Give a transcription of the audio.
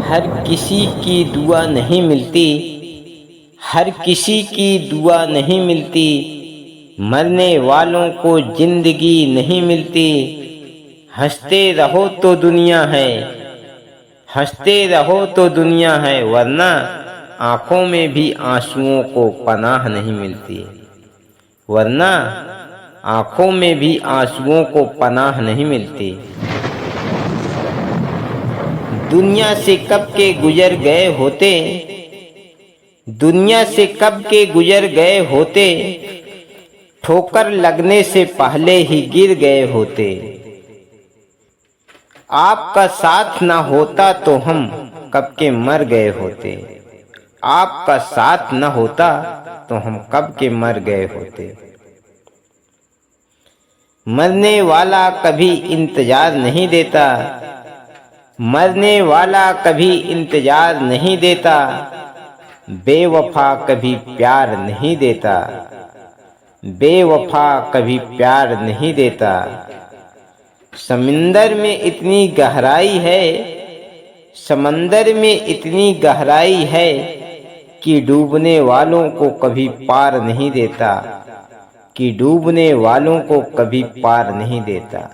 हर किसी की दुआ नहीं मिलती, हर किसी की दुआ नहीं मिलती, मरने वालों को जिंदगी नहीं मिलती। हंसते रहो तो दुनिया है, हंसते रहो तो दुनिया है, वरना आंखों में भी आंसुओं को पनाह नहीं मिलती, वरना आंखों में भी आंसुओं को पनाह नहीं मिलती। दुनिया से कब के गुजर गए होते, दुनिया से कब के गुजर गए होते, ठोकर लगने से पहले ही गिर गए होते। आपका साथ ना होता तो हम कब के मर गए होते, आपका साथ न होता तो हम कब के मर गए होते। मरने वाला कभी इंतजार नहीं देता, मरने वाला कभी इंतजार नहीं देता, बेवफा कभी प्यार नहीं देता, बेवफा कभी प्यार नहीं देता। समंदर में इतनी गहराई है, समंदर में इतनी गहराई है कि डूबने वालों को कभी पार नहीं देता, कि डूबने वालों को कभी पार नहीं देता।